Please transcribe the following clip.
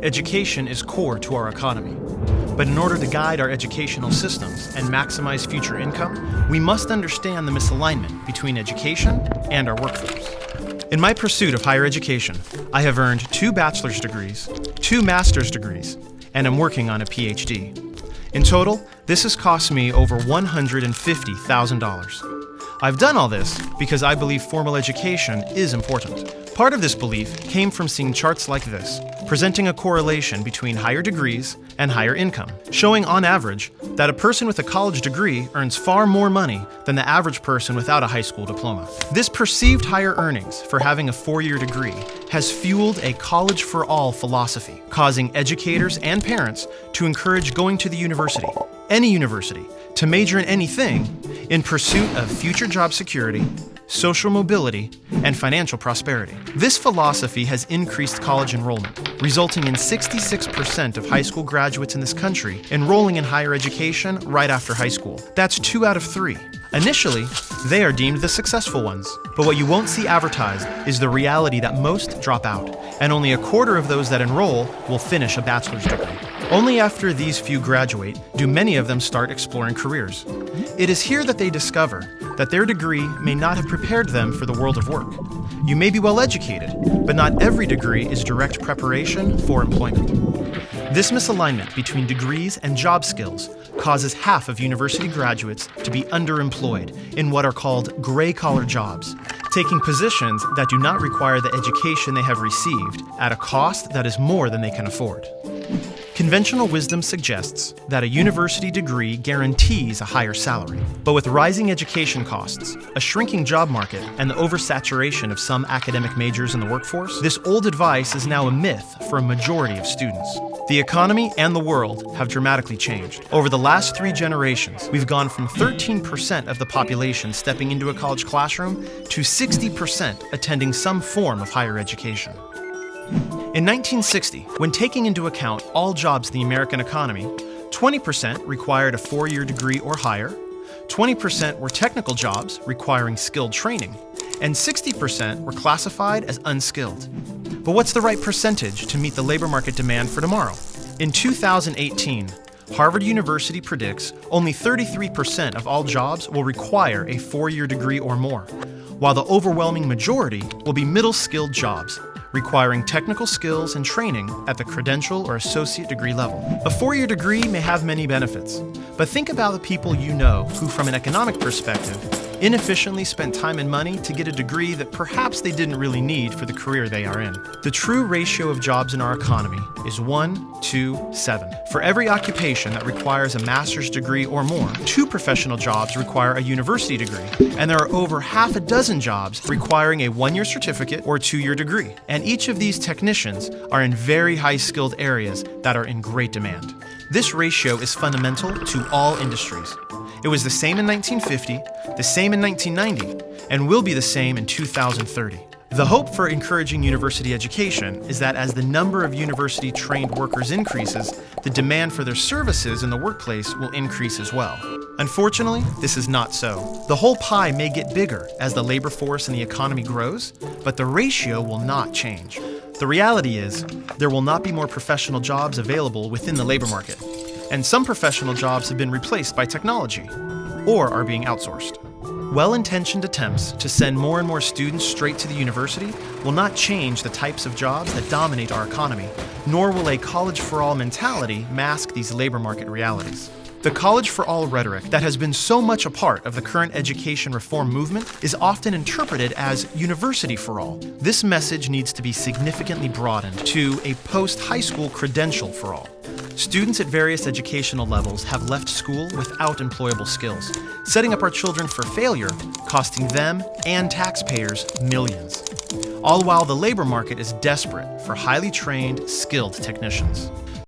Education is core to our economy. But in order to guide our educational systems and maximize future income, we must understand the misalignment between education and our workforce. In my pursuit of higher education, I have earned 2 bachelor's degrees, 2 master's degrees, and am working on a PhD. In total, this has cost me over $150,000. I've done all this because I believe formal education is important. Part of this belief came from seeing charts like this, presenting a correlation between higher degrees and higher income, showing on average that a person with a college degree earns far more money than the average person without a high school diploma. This perceived higher earnings for having a 4-year degree has fueled a college for all philosophy, causing educators and parents to encourage going to the university, any university, to major in anything in pursuit of future job security, social mobility, and financial prosperity. This philosophy has increased college enrollment, resulting in 66% of high school graduates in this country enrolling in higher education right after high school. That's 2 out of 3. Initially, they are deemed the successful ones, but what you won't see advertised is the reality that most drop out, and only a quarter of those that enroll will finish a bachelor's degree. Only after these few graduate do many of them start exploring careers. It is here that they discover that their degree may not have prepared them for the world of work. You may be well educated, but not every degree is direct preparation for employment. This misalignment between degrees and job skills causes half of university graduates to be underemployed in what are called gray-collar jobs, taking positions that do not require the education they have received at a cost that is more than they can afford. Conventional wisdom suggests that a university degree guarantees a higher salary. But with rising education costs, a shrinking job market, and the oversaturation of some academic majors in the workforce, this old advice is now a myth for a majority of students. The economy and the world have dramatically changed. Over the last 3 generations, we've gone from 13% of the population stepping into a college classroom to 60% attending some form of higher education. In 1960, when taking into account all jobs in the American economy, 20% required a 4-year degree or higher, 20% were technical jobs requiring skilled training, and 60% were classified as unskilled. But what's the right percentage to meet the labor market demand for tomorrow? In 2018, Harvard University predicts only 33% of all jobs will require a 4-year degree or more, while the overwhelming majority will be middle-skilled jobs, requiring technical skills and training at the credential or associate degree level. A 4-year degree may have many benefits, but think about the people you know who, from an economic perspective, inefficiently spent time and money to get a degree that perhaps they didn't really need for the career they are in. The true ratio of jobs in our economy is 1 to 7. For every occupation that requires a master's degree or more, 2 professional jobs require a university degree, and there are over half a dozen jobs requiring a 1-year certificate or 2-year degree. And each of these technicians are in very high-skilled areas that are in great demand. This ratio is fundamental to all industries. It was the same in 1950, the same in 1990, and will be the same in 2030. The hope for encouraging university education is that as the number of university-trained workers increases, the demand for their services in the workplace will increase as well. Unfortunately, this is not so. The whole pie may get bigger as the labor force and the economy grows, but the ratio will not change. The reality is, there will not be more professional jobs available within the labor market, and some professional jobs have been replaced by technology, or are being outsourced. Well-intentioned attempts to send more and more students straight to the university will not change the types of jobs that dominate our economy, nor will a college-for-all mentality mask these labor market realities. The college-for-all rhetoric that has been so much a part of the current education reform movement is often interpreted as university-for-all. This message needs to be significantly broadened to a post-high school credential-for-all. Students at various educational levels have left school without employable skills, setting up our children for failure, costing them and taxpayers millions. All while the labor market is desperate for highly trained, skilled technicians.